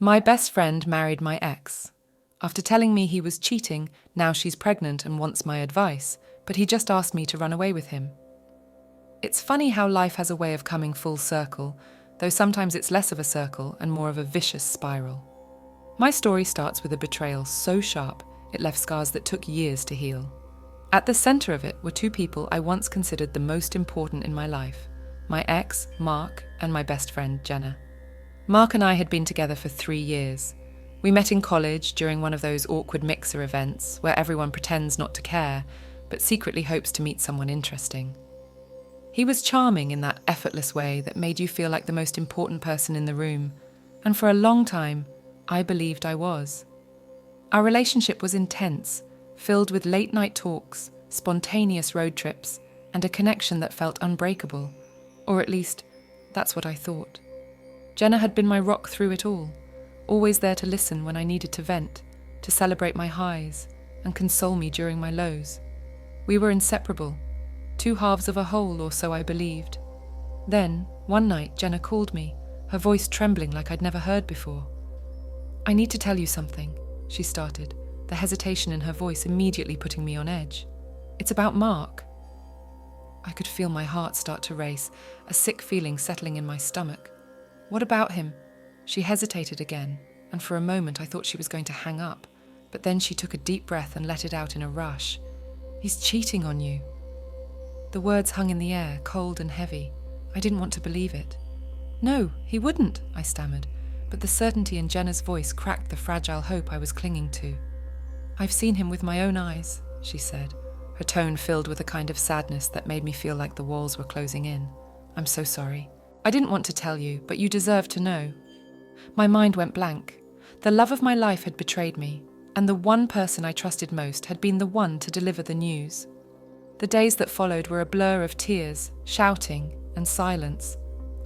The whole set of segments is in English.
My best friend married my ex. After telling me he was cheating, now she's pregnant and wants my advice, but he just asked me to run away with him. It's funny how life has a way of coming full circle, though sometimes it's less of a circle and more of a vicious spiral. My story starts with a betrayal so sharp, it left scars that took years to heal. At the center of it were two people I once considered the most important in my life: my ex, Mark, and my best friend, Jenna. Mark and I had been together for 3 years. We met in college during one of those awkward mixer events where everyone pretends not to care, but secretly hopes to meet someone interesting. He was charming in that effortless way that made you feel like the most important person in the room, and for a long time, I believed I was. Our relationship was intense, filled with late-night talks, spontaneous road trips, and a connection that felt unbreakable, or at least, that's what I thought. Jenna had been my rock through it all, always there to listen when I needed to vent, to celebrate my highs, and console me during my lows. We were inseparable, two halves of a whole, or so I believed. Then, one night, Jenna called me, her voice trembling like I'd never heard before. "I need to tell you something," she started, the hesitation in her voice immediately putting me on edge. "It's about Mark." I could feel my heart start to race, a sick feeling settling in my stomach. "What about him?" She hesitated again, and for a moment I thought she was going to hang up, but then she took a deep breath and let it out in a rush. "He's cheating on you." The words hung in the air, cold and heavy. I didn't want to believe it. "No, he wouldn't," I stammered, but the certainty in Jenna's voice cracked the fragile hope I was clinging to. "I've seen him with my own eyes," she said, her tone filled with a kind of sadness that made me feel like the walls were closing in. "I'm so sorry. I didn't want to tell you, but you deserve to know." My mind went blank. The love of my life had betrayed me, and the one person I trusted most had been the one to deliver the news. The days that followed were a blur of tears, shouting, and silence.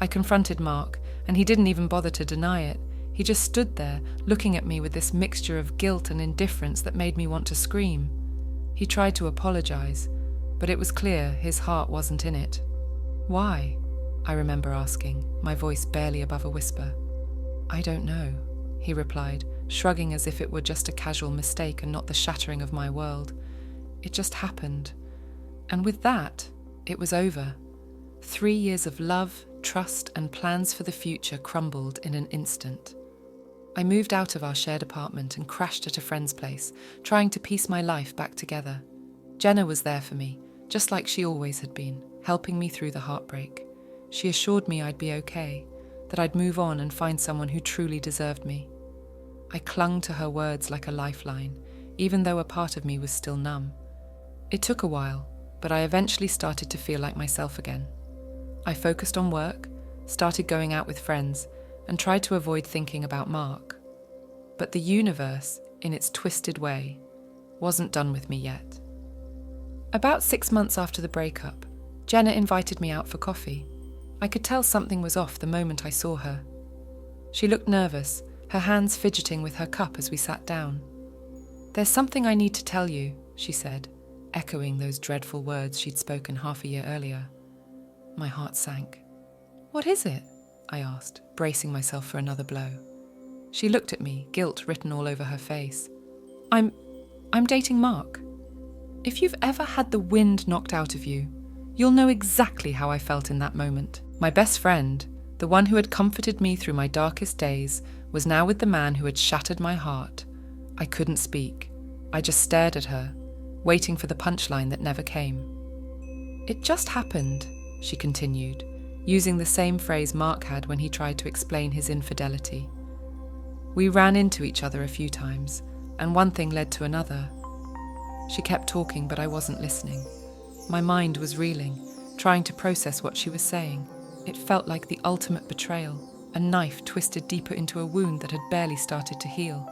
I confronted Mark, and he didn't even bother to deny it. He just stood there, looking at me with this mixture of guilt and indifference that made me want to scream. He tried to apologize, but it was clear his heart wasn't in it. "Why?" I remember asking, my voice barely above a whisper. "I don't know," he replied, shrugging as if it were just a casual mistake and not the shattering of my world. "It just happened. And with that, it was over. 3 years of love, trust, and plans for the future crumbled in an instant. I moved out of our shared apartment and crashed at a friend's place, trying to piece my life back together. Jenna was there for me, just like she always had been, helping me through the heartbreak. She assured me I'd be okay, that I'd move on and find someone who truly deserved me. I clung to her words like a lifeline, even though a part of me was still numb. It took a while, but I eventually started to feel like myself again. I focused on work, started going out with friends, and tried to avoid thinking about Mark. But the universe, in its twisted way, wasn't done with me yet. About 6 months after the breakup, Jenna invited me out for coffee. I could tell something was off the moment I saw her. She looked nervous, her hands fidgeting with her cup as we sat down. "There's something I need to tell you," she said, echoing those dreadful words she'd spoken half a year earlier. My heart sank. "What is it?" I asked, bracing myself for another blow. She looked at me, guilt written all over her face. I'm dating Mark. If you've ever had the wind knocked out of you, you'll know exactly how I felt in that moment. My best friend, the one who had comforted me through my darkest days, was now with the man who had shattered my heart. I couldn't speak. I just stared at her, waiting for the punchline that never came. "It just happened," she continued, using the same phrase Mark had when he tried to explain his infidelity. "We ran into each other a few times, and one thing led to another." She kept talking, but I wasn't listening. My mind was reeling, trying to process what she was saying. It felt like the ultimate betrayal, a knife twisted deeper into a wound that had barely started to heal.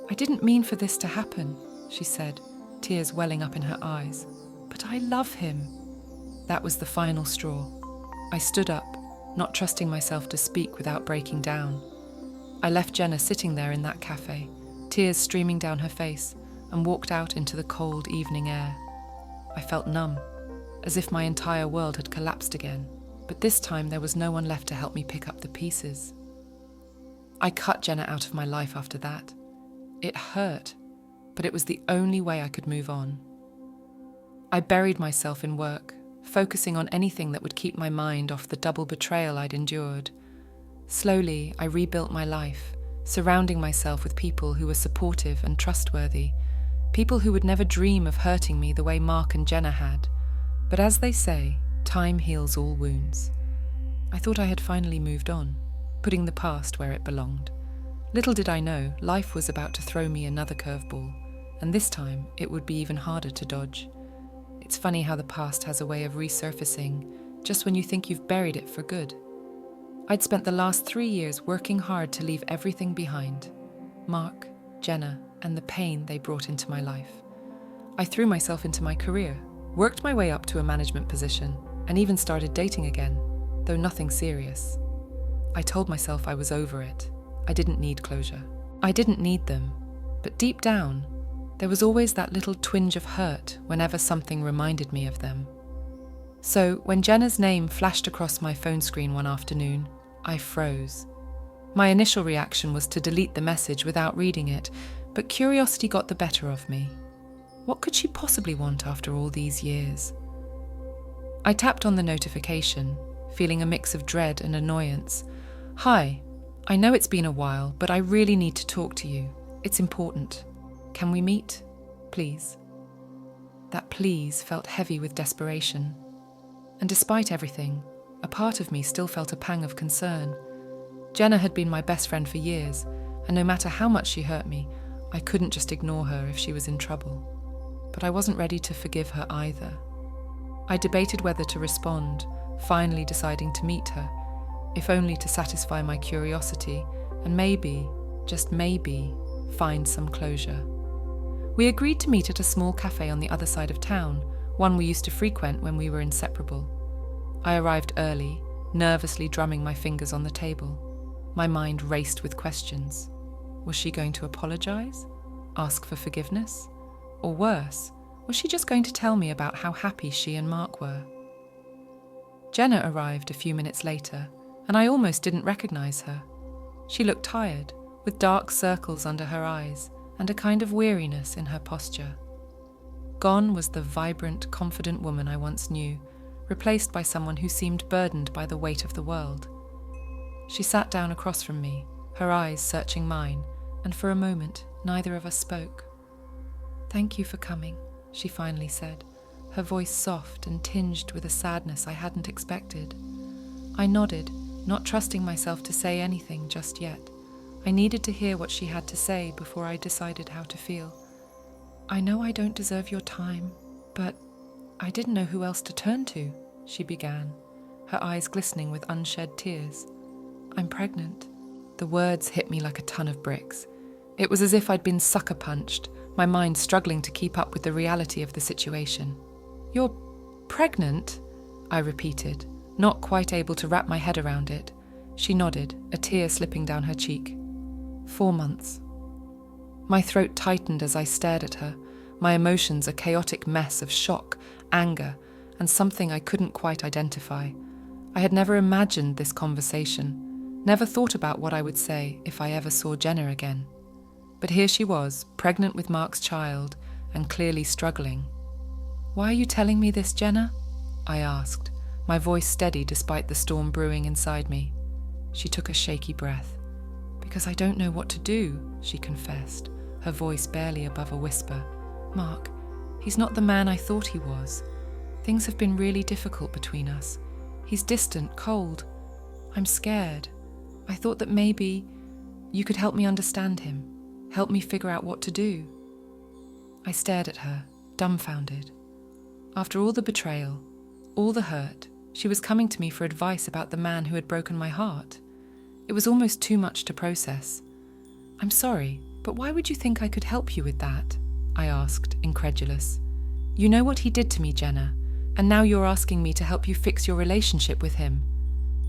"I didn't mean for this to happen," she said, tears welling up in her eyes. "But I love him." That was the final straw. I stood up, not trusting myself to speak without breaking down. I left Jenna sitting there in that cafe, tears streaming down her face, and walked out into the cold evening air. I felt numb, as if my entire world had collapsed again, but this time there was no one left to help me pick up the pieces. I cut Jenna out of my life after that. It hurt, but it was the only way I could move on. I buried myself in work, focusing on anything that would keep my mind off the double betrayal I'd endured. Slowly, I rebuilt my life, surrounding myself with people who were supportive and trustworthy, people who would never dream of hurting me the way Mark and Jenna had. But as they say, time heals all wounds. I thought I had finally moved on, putting the past where it belonged. Little did I know, life was about to throw me another curveball, and this time it would be even harder to dodge. It's funny how the past has a way of resurfacing just when you think you've buried it for good. I'd spent the last 3 years working hard to leave everything behind. Mark, Jenna, and the pain they brought into my life. I threw myself into my career, worked my way up to a management position, and even started dating again, though nothing serious. I told myself I was over it. I didn't need closure. I didn't need them, but deep down, there was always that little twinge of hurt whenever something reminded me of them. So, when Jenna's name flashed across my phone screen one afternoon, I froze. My initial reaction was to delete the message without reading it, but curiosity got the better of me. What could she possibly want after all these years? I tapped on the notification, feeling a mix of dread and annoyance. "Hi, I know it's been a while, but I really need to talk to you. It's important. Can we meet? Please." That please felt heavy with desperation. And despite everything, a part of me still felt a pang of concern. Jenna had been my best friend for years, and no matter how much she hurt me, I couldn't just ignore her if she was in trouble. But I wasn't ready to forgive her either. I debated whether to respond, finally deciding to meet her, if only to satisfy my curiosity and maybe, just maybe, find some closure. We agreed to meet at a small cafe on the other side of town, one we used to frequent when we were inseparable. I arrived early, nervously drumming my fingers on the table. My mind raced with questions. Was she going to apologize? Ask for forgiveness? Or worse, was she just going to tell me about how happy she and Mark were? Jenna arrived a few minutes later, and I almost didn't recognize her. She looked tired, with dark circles under her eyes and a kind of weariness in her posture. Gone was the vibrant, confident woman I once knew, replaced by someone who seemed burdened by the weight of the world. She sat down across from me, her eyes searching mine, and for a moment, neither of us spoke. "Thank you for coming," she finally said, her voice soft and tinged with a sadness I hadn't expected. I nodded, not trusting myself to say anything just yet. I needed to hear what she had to say before I decided how to feel. "I know I don't deserve your time, but I didn't know who else to turn to," she began, her eyes glistening with unshed tears. "I'm pregnant." The words hit me like a ton of bricks. It was as if I'd been sucker punched, my mind struggling to keep up with the reality of the situation. "You're pregnant?" I repeated, not quite able to wrap my head around it. She nodded, a tear slipping down her cheek. 4 months. My throat tightened as I stared at her, my emotions a chaotic mess of shock, anger, and something I couldn't quite identify. I had never imagined this conversation, never thought about what I would say if I ever saw Jenna again. But here she was, pregnant with Mark's child, and clearly struggling. "Why are you telling me this, Jenna?" I asked, my voice steady despite the storm brewing inside me. She took a shaky breath. "Because I don't know what to do," she confessed, her voice barely above a whisper. "Mark, he's not the man I thought he was. Things have been really difficult between us. He's distant, cold. I'm scared. I thought that maybe you could help me understand him, help me figure out what to do." I stared at her, dumbfounded. After all the betrayal, all the hurt, she was coming to me for advice about the man who had broken my heart. It was almost too much to process. "I'm sorry, but why would you think I could help you with that?" I asked, incredulous. "You know what he did to me, Jenna, and now you're asking me to help you fix your relationship with him."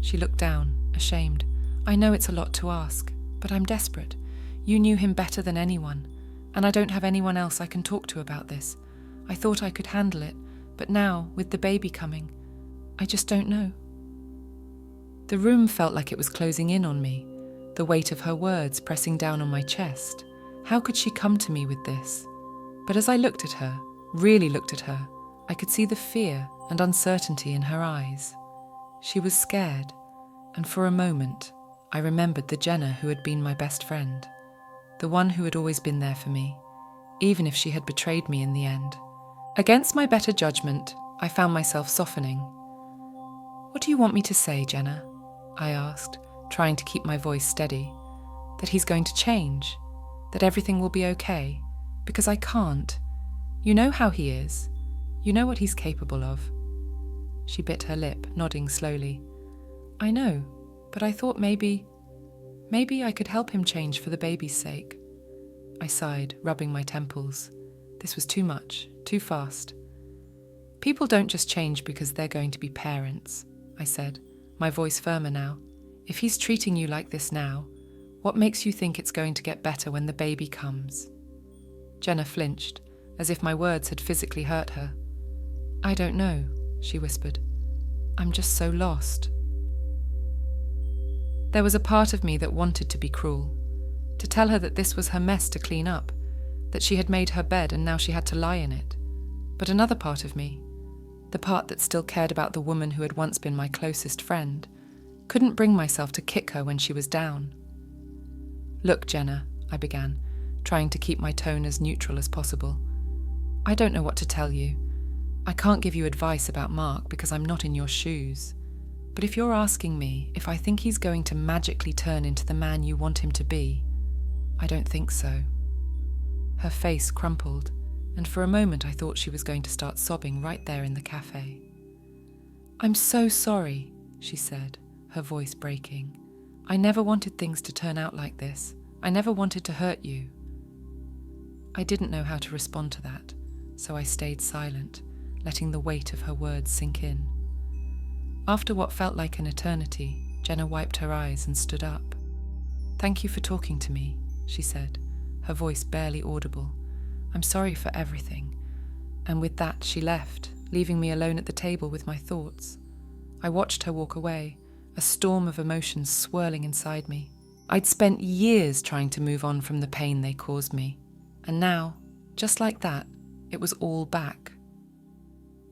She looked down, ashamed. "I know it's a lot to ask, but I'm desperate. You knew him better than anyone, and I don't have anyone else I can talk to about this. I thought I could handle it, but now, with the baby coming, I just don't know." The room felt like it was closing in on me. the weight of her words pressing down on my chest. How could she come to me with this? But as I looked at her, really looked at her, I could see the fear and uncertainty in her eyes. She was scared, and for a moment, I remembered the Jenna who had been my best friend, the one who had always been there for me, even if she had betrayed me in the end. Against my better judgment, I found myself softening. "What do you want me to say, Jenna?" I asked, trying to keep my voice steady. That he's going to change, that everything will be okay, because I can't. You know how he is. You know what he's capable of. She bit her lip, nodding slowly. "I know, but I thought maybe I could help him change for the baby's sake." I sighed, rubbing my temples. This was too much, too fast. "People don't just change because they're going to be parents," I said, my voice firmer now. "If he's treating you like this now, what makes you think it's going to get better when the baby comes?" Jenna flinched, as if my words had physically hurt her. "I don't know," she whispered. "I'm just so lost." There was a part of me that wanted to be cruel, to tell her that this was her mess to clean up, that she had made her bed and now she had to lie in it. But another part of me, the part that still cared about the woman who had once been my closest friend, couldn't bring myself to kick her when she was down. "Look, Jenna," I began, trying to keep my tone as neutral as possible. "I don't know what to tell you. I can't give you advice about Mark because I'm not in your shoes. But if you're asking me if I think he's going to magically turn into the man you want him to be, I don't think so." Her face crumpled, and for a moment I thought she was going to start sobbing right there in the cafe. "I'm so sorry," she said, her voice breaking. "I never wanted things to turn out like this. I never wanted to hurt you." I didn't know how to respond to that, so I stayed silent, letting the weight of her words sink in. After what felt like an eternity, Jenna wiped her eyes and stood up. "Thank you for talking to me," she said, her voice barely audible. "I'm sorry for everything." And with that, she left, leaving me alone at the table with my thoughts. I watched her walk away, a storm of emotions swirling inside me. I'd spent years trying to move on from the pain they caused me, and now, just like that, it was all back.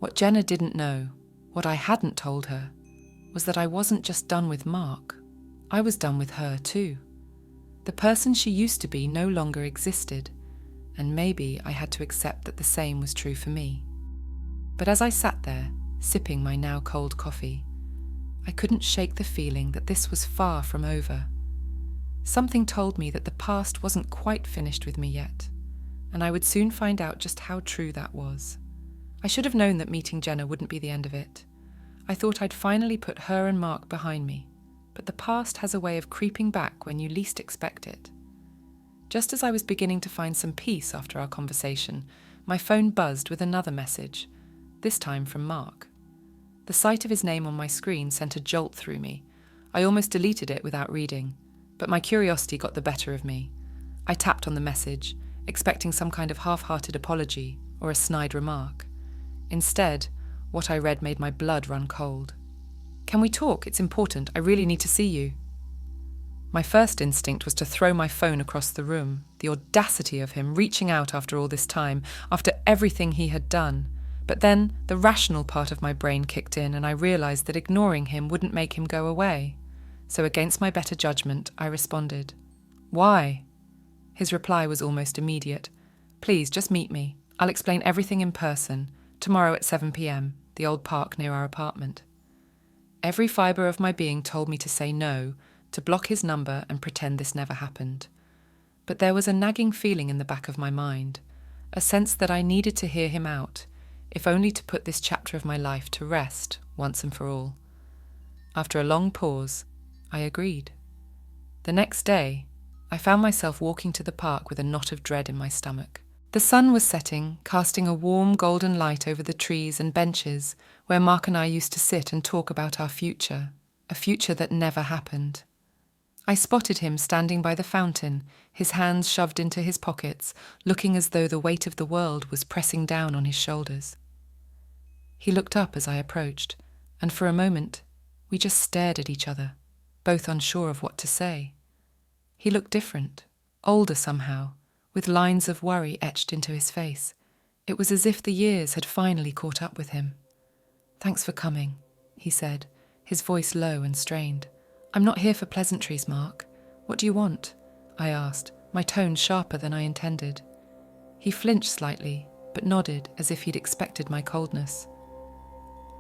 What Jenna didn't know, what I hadn't told her, was that I wasn't just done with Mark. I was done with her too. The person she used to be no longer existed, and maybe I had to accept that the same was true for me. But as I sat there, sipping my now cold coffee, I couldn't shake the feeling that this was far from over. Something told me that the past wasn't quite finished with me yet, and I would soon find out just how true that was. I should have known that meeting Jenna wouldn't be the end of it. I thought I'd finally put her and Mark behind me, but the past has a way of creeping back when you least expect it. Just as I was beginning to find some peace after our conversation, my phone buzzed with another message, this time from Mark. The sight of his name on my screen sent a jolt through me. I almost deleted it without reading, but my curiosity got the better of me. I tapped on the message, expecting some kind of half-hearted apology or a snide remark. Instead, what I read made my blood run cold. "Can we talk? It's important. I really need to see you." My first instinct was to throw my phone across the room, the audacity of him reaching out after all this time, after everything he had done. But then the rational part of my brain kicked in and I realised that ignoring him wouldn't make him go away. So against my better judgment, I responded. "Why?" His reply was almost immediate. "Please, just meet me. I'll explain everything in person. Tomorrow at 7 p.m, the old park near our apartment." Every fibre of my being told me to say no, to block his number and pretend this never happened. But there was a nagging feeling in the back of my mind, a sense that I needed to hear him out, if only to put this chapter of my life to rest once and for all. After a long pause, I agreed. The next day, I found myself walking to the park with a knot of dread in my stomach. The sun was setting, casting a warm golden light over the trees and benches where Mark and I used to sit and talk about our future, a future that never happened. I spotted him standing by the fountain, his hands shoved into his pockets, looking as though the weight of the world was pressing down on his shoulders. He looked up as I approached, and for a moment, we just stared at each other, both unsure of what to say. He looked different, older somehow, with lines of worry etched into his face. It was as if the years had finally caught up with him. "Thanks for coming," he said, his voice low and strained. "I'm not here for pleasantries, Mark. What do you want?" I asked, my tone sharper than I intended. He flinched slightly, but nodded as if he'd expected my coldness.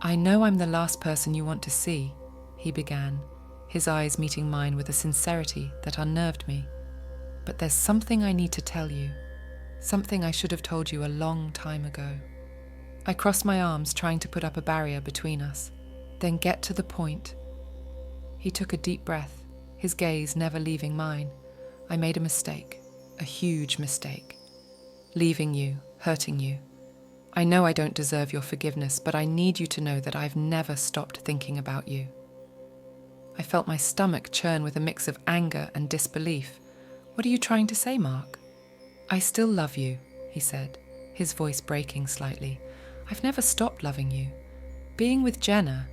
"I know I'm the last person you want to see," he began, his eyes meeting mine with a sincerity that unnerved me. "But there's something I need to tell you, something I should have told you a long time ago." I crossed my arms, trying to put up a barrier between us. "Then get to the point." He took a deep breath, his gaze never leaving mine. "I made a mistake, a huge mistake. Leaving you, hurting you. I know I don't deserve your forgiveness, but I need you to know that I've never stopped thinking about you." I felt my stomach churn with a mix of anger and disbelief. "What are you trying to say, Mark?" "I still love you," he said, his voice breaking slightly. "I've never stopped loving you. Being with Jenna,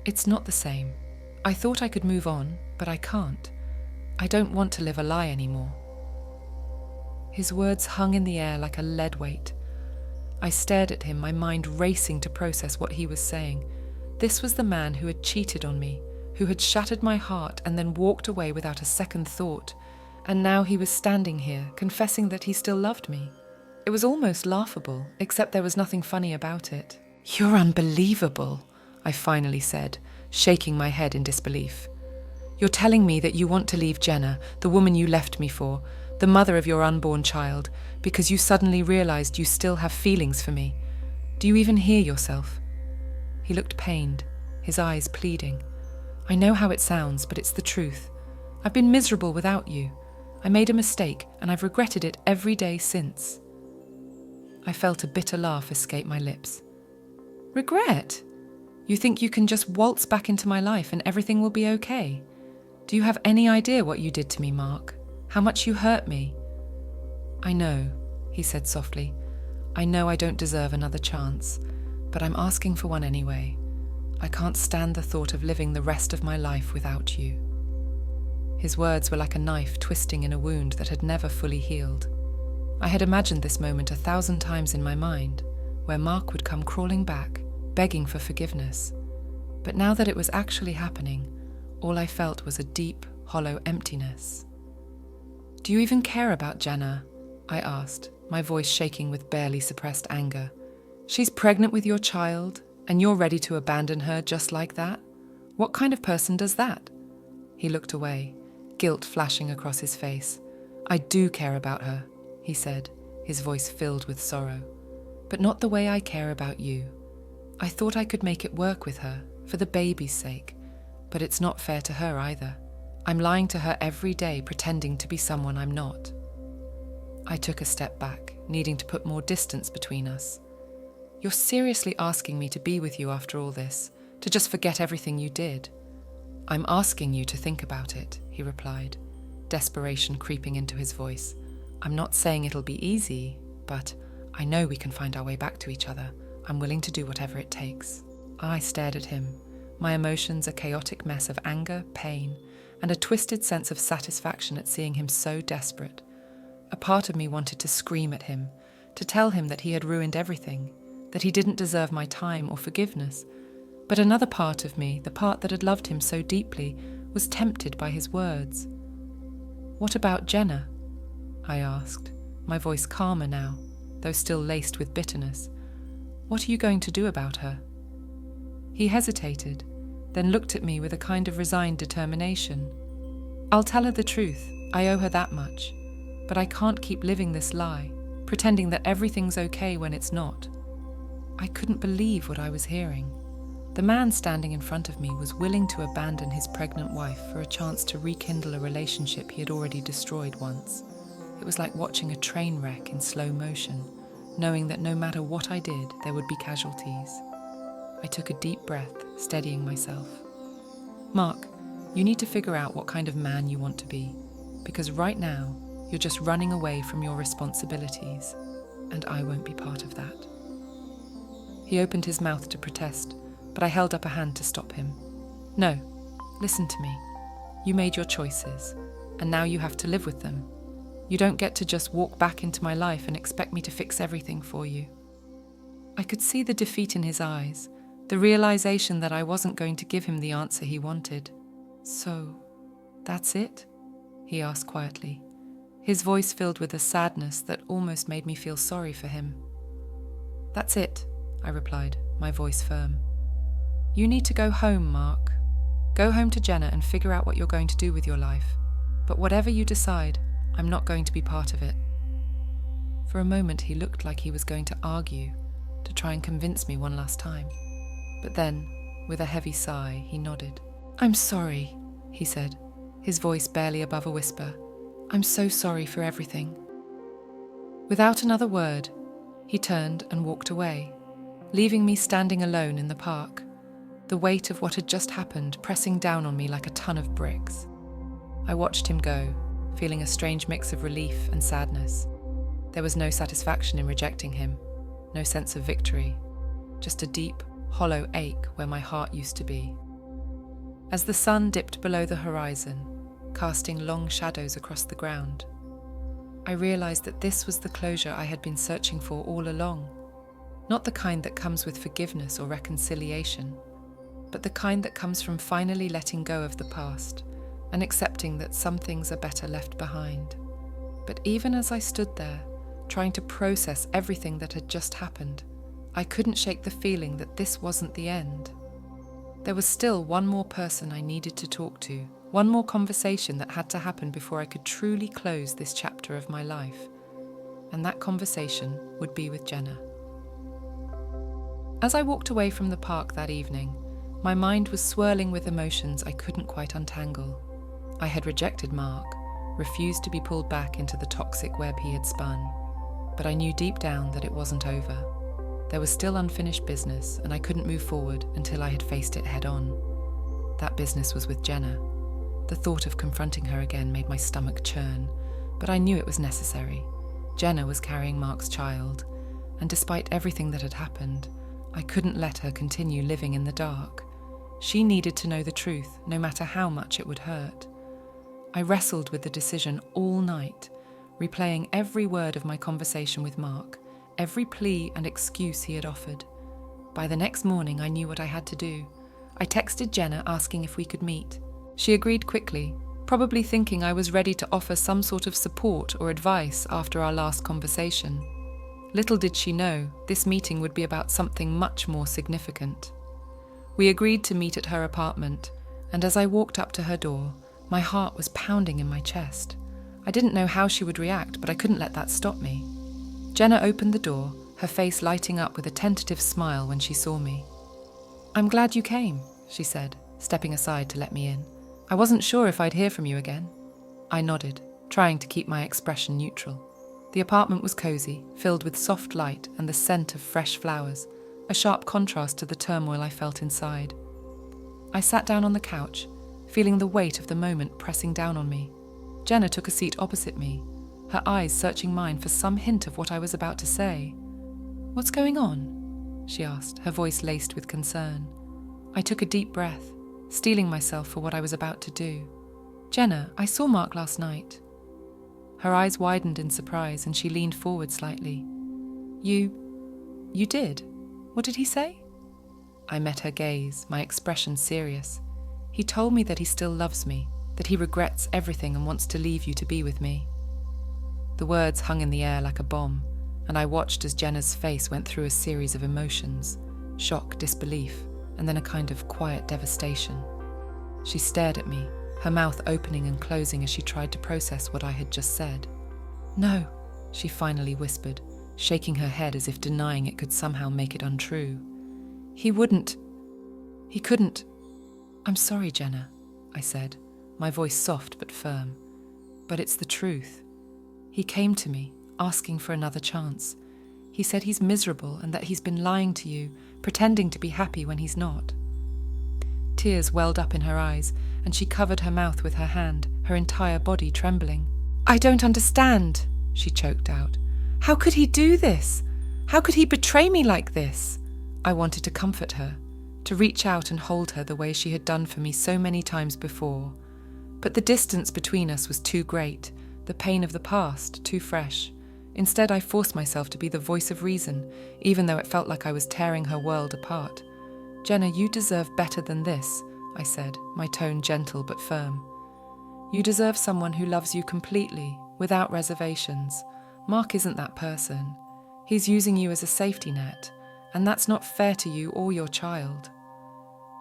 it's not the same. I thought I could move on, but I can't. I don't want to live a lie anymore." His words hung in the air like a lead weight. I stared at him, my mind racing to process what he was saying. This was the man who had cheated on me, who had shattered my heart and then walked away without a second thought. And now he was standing here, confessing that he still loved me. It was almost laughable, except there was nothing funny about it. "You're unbelievable," I finally said, shaking my head in disbelief. "You're telling me that you want to leave Jenna, the woman you left me for, the mother of your unborn child, because you suddenly realized you still have feelings for me. Do you even hear yourself?" He looked pained, his eyes pleading. "I know how it sounds, but it's the truth. I've been miserable without you. I made a mistake, and I've regretted it every day since." I felt a bitter laugh escape my lips. "Regret? You think you can just waltz back into my life and everything will be okay? Do you have any idea what you did to me, Mark? How much you hurt me?" "I know," he said softly. "I know I don't deserve another chance, but I'm asking for one anyway. I can't stand the thought of living the rest of my life without you." His words were like a knife twisting in a wound that had never fully healed. I had imagined this moment 1,000 times in my mind, where Mark would come crawling back, begging for forgiveness. But now that it was actually happening, all I felt was a deep, hollow emptiness. "Do you even care about Jenna?" I asked, my voice shaking with barely suppressed anger. "She's pregnant with your child, and you're ready to abandon her just like that? What kind of person does that?" He looked away, guilt flashing across his face. "I do care about her," he said, his voice filled with sorrow. "But not the way I care about you. I thought I could make it work with her, for the baby's sake, but it's not fair to her either. I'm lying to her every day, pretending to be someone I'm not." I took a step back, needing to put more distance between us. "You're seriously asking me to be with you after all this, to just forget everything you did?" "I'm asking you to think about it," he replied, desperation creeping into his voice. "I'm not saying it'll be easy, but I know we can find our way back to each other. I'm willing to do whatever it takes." I stared at him, my emotions a chaotic mess of anger, pain, and a twisted sense of satisfaction at seeing him so desperate. A part of me wanted to scream at him, to tell him that he had ruined everything, that he didn't deserve my time or forgiveness. But another part of me, the part that had loved him so deeply, was tempted by his words. "What about Jenna?" I asked, my voice calmer now, though still laced with bitterness. "What are you going to do about her?" He hesitated, then looked at me with a kind of resigned determination. "I'll tell her the truth, I owe her that much, but I can't keep living this lie, pretending that everything's okay when it's not." I couldn't believe what I was hearing. The man standing in front of me was willing to abandon his pregnant wife for a chance to rekindle a relationship he had already destroyed once. It was like watching a train wreck in slow motion, knowing that no matter what I did, there would be casualties. I took a deep breath, steadying myself. "Mark, you need to figure out what kind of man you want to be, because right now, you're just running away from your responsibilities, and I won't be part of that." He opened his mouth to protest, but I held up a hand to stop him. "No, listen to me. You made your choices. and now you have to live with them. You don't get to just walk back into my life and expect me to fix everything for you." I could see the defeat in his eyes, the realization that I wasn't going to give him the answer he wanted. "So, that's it?" he asked quietly, his voice filled with a sadness that almost made me feel sorry for him. "That's it," I replied, my voice firm. "You need to go home, Mark. Go home to Jenna and figure out what you're going to do with your life. But whatever you decide, I'm not going to be part of it." For a moment he looked like he was going to argue, to try and convince me one last time. But then, with a heavy sigh, he nodded. "I'm sorry," he said, his voice barely above a whisper. "I'm so sorry for everything." Without another word, he turned and walked away, leaving me standing alone in the park, the weight of what had just happened pressing down on me like a ton of bricks. I watched him go, feeling a strange mix of relief and sadness. There was no satisfaction in rejecting him, no sense of victory, just a deep, hollow ache where my heart used to be. As the sun dipped below the horizon, casting long shadows across the ground, I realized that this was the closure I had been searching for all along. Not the kind that comes with forgiveness or reconciliation, but the kind that comes from finally letting go of the past and accepting that some things are better left behind. But even as I stood there, trying to process everything that had just happened, I couldn't shake the feeling that this wasn't the end. There was still one more person I needed to talk to, one more conversation that had to happen before I could truly close this chapter of my life. And that conversation would be with Jenna. As I walked away from the park that evening, my mind was swirling with emotions I couldn't quite untangle. I had rejected Mark, refused to be pulled back into the toxic web he had spun, but I knew deep down that it wasn't over. There was still unfinished business, and I couldn't move forward until I had faced it head on. That business was with Jenna. The thought of confronting her again made my stomach churn, but I knew it was necessary. Jenna was carrying Mark's child, and despite everything that had happened, I couldn't let her continue living in the dark. She needed to know the truth, no matter how much it would hurt. I wrestled with the decision all night, replaying every word of my conversation with Mark, every plea and excuse he had offered. By the next morning, I knew what I had to do. I texted Jenna asking if we could meet. She agreed quickly, probably thinking I was ready to offer some sort of support or advice after our last conversation. Little did she know, this meeting would be about something much more significant. We agreed to meet at her apartment, and as I walked up to her door, my heart was pounding in my chest. I didn't know how she would react, but I couldn't let that stop me. Jenna opened the door, her face lighting up with a tentative smile when she saw me. "I'm glad you came," she said, stepping aside to let me in. "I wasn't sure if I'd hear from you again." I nodded, trying to keep my expression neutral. The apartment was cozy, filled with soft light and the scent of fresh flowers, a sharp contrast to the turmoil I felt inside. I sat down on the couch, feeling the weight of the moment pressing down on me. Jenna took a seat opposite me, her eyes searching mine for some hint of what I was about to say. "What's going on?" she asked, her voice laced with concern. I took a deep breath, steeling myself for what I was about to do. "Jenna, I saw Mark last night." Her eyes widened in surprise and she leaned forward slightly. You did? What did he say?" I met her gaze, my expression serious. "He told me that he still loves me, that he regrets everything and wants to leave you to be with me." The words hung in the air like a bomb, and I watched as Jenna's face went through a series of emotions, shock, disbelief, and then a kind of quiet devastation. She stared at me, her mouth opening and closing as she tried to process what I had just said. "No," she finally whispered, shaking her head as if denying it could somehow make it untrue. He couldn't. "I'm sorry, Jenna," I said, my voice soft but firm. "But it's the truth. He came to me, asking for another chance. He said he's miserable and that he's been lying to you, pretending to be happy when he's not." Tears welled up in her eyes, and she covered her mouth with her hand, her entire body trembling. "I don't understand," she choked out. "How could he do this? How could he betray me like this?" I wanted to comfort her, to reach out and hold her the way she had done for me so many times before. But the distance between us was too great, the pain of the past too fresh. Instead, I forced myself to be the voice of reason, even though it felt like I was tearing her world apart. "Jenna, you deserve better than this," I said, my tone gentle but firm. "You deserve someone who loves you completely, without reservations. Mark isn't that person. He's using you as a safety net, and that's not fair to you or your child."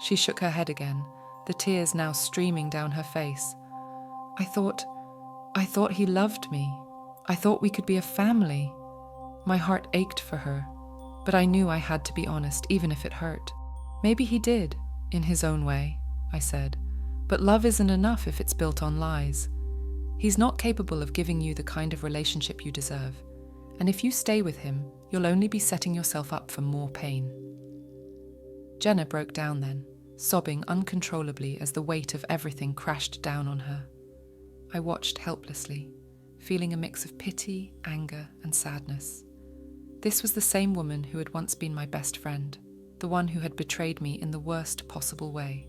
She shook her head again, the tears now streaming down her face. I thought he loved me. I thought we could be a family." My heart ached for her, but I knew I had to be honest, even if it hurt. "Maybe he did, in his own way," I said, "but love isn't enough if it's built on lies. He's not capable of giving you the kind of relationship you deserve, and if you stay with him, you'll only be setting yourself up for more pain." Jenna broke down then, sobbing uncontrollably as the weight of everything crashed down on her. I watched helplessly, feeling a mix of pity, anger, and sadness. This was the same woman who had once been my best friend, the one who had betrayed me in the worst possible way.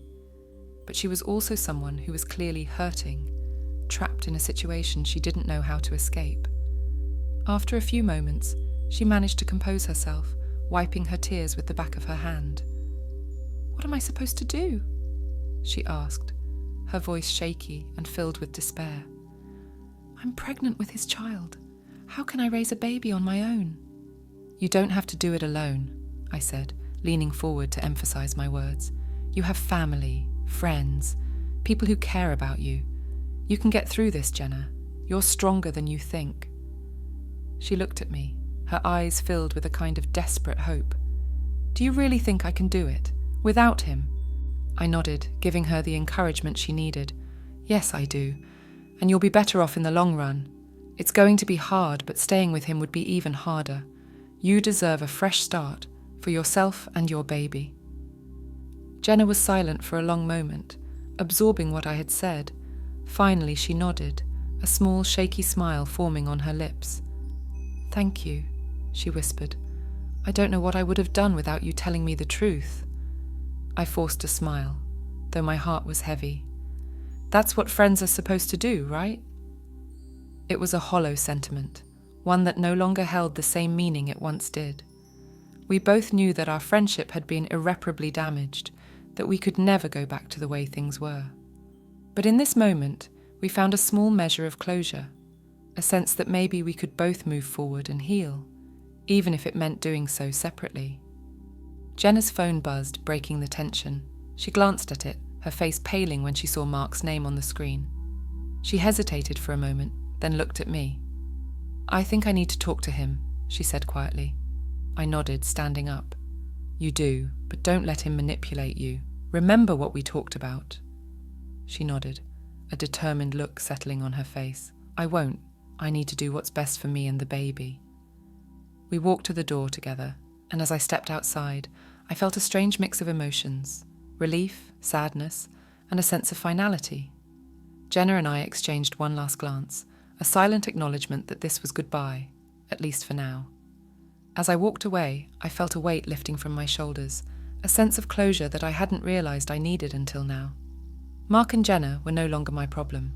But she was also someone who was clearly hurting, trapped in a situation she didn't know how to escape. After a few moments, she managed to compose herself, wiping her tears with the back of her hand. "What am I supposed to do?" she asked, her voice shaky and filled with despair. "I'm pregnant with his child. How can I raise a baby on my own?" "You don't have to do it alone," I said, leaning forward to emphasize my words. "You have family, friends, people who care about you. You can get through this, Jenna. You're stronger than you think." She looked at me, her eyes filled with a kind of desperate hope. "Do you really think I can do it, without him?" I nodded, giving her the encouragement she needed. "Yes, I do. And you'll be better off in the long run. It's going to be hard, but staying with him would be even harder. You deserve a fresh start, for yourself and your baby." Jenna was silent for a long moment, absorbing what I had said. Finally, she nodded, a small, shaky smile forming on her lips. "Thank you," she whispered. "I don't know what I would have done without you telling me the truth." I forced a smile, though my heart was heavy. "That's what friends are supposed to do, right?" It was a hollow sentiment, one that no longer held the same meaning it once did. We both knew that our friendship had been irreparably damaged, that we could never go back to the way things were. But in this moment, we found a small measure of closure, a sense that maybe we could both move forward and heal, even if it meant doing so separately. Jenna's phone buzzed, breaking the tension. She glanced at it, her face paling when she saw Mark's name on the screen. She hesitated for a moment, then looked at me. "I think I need to talk to him," she said quietly. I nodded, standing up. "You do, but don't let him manipulate you. Remember what we talked about." She nodded, a determined look settling on her face. "I won't. I need to do what's best for me and the baby." We walked to the door together, and as I stepped outside, I felt a strange mix of emotions: relief, sadness, and a sense of finality. Jenna and I exchanged one last glance, a silent acknowledgement that this was goodbye, at least for now. As I walked away, I felt a weight lifting from my shoulders, a sense of closure that I hadn't realized I needed until now. Mark and Jenna were no longer my problem.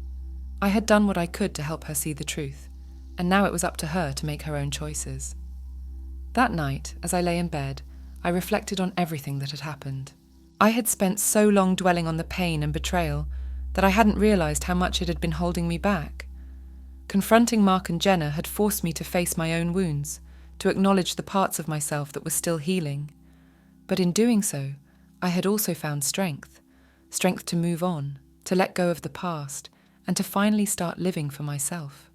I had done what I could to help her see the truth, and now it was up to her to make her own choices. That night, as I lay in bed, I reflected on everything that had happened. I had spent so long dwelling on the pain and betrayal that I hadn't realized how much it had been holding me back. Confronting Mark and Jenna had forced me to face my own wounds, to acknowledge the parts of myself that were still healing. But in doing so, I had also found strength to move on, to let go of the past, and to finally start living for myself.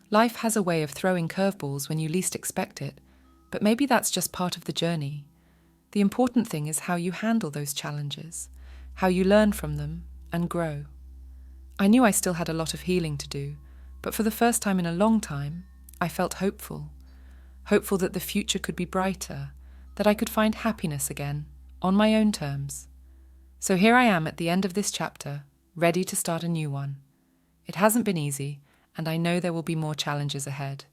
Life has a way of throwing curveballs when you least expect it, but maybe that's just part of the journey. The important thing is how you handle those challenges, how you learn from them and grow. I knew I still had a lot of healing to do, but for the first time in a long time, I felt hopeful that the future could be brighter, that I could find happiness again, on my own terms. So here I am at the end of this chapter, ready to start a new one. It hasn't been easy, and I know there will be more challenges ahead,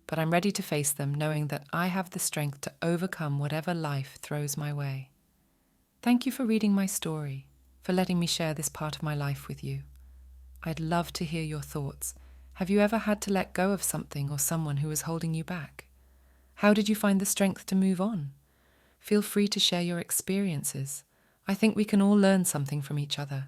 but I'm ready to face them knowing that I have the strength to overcome whatever life throws my way. Thank you for reading my story, for letting me share this part of my life with you. I'd love to hear your thoughts. Have you ever had to let go of something or someone who was holding you back? How did you find the strength to move on? Feel free to share your experiences. I think we can all learn something from each other.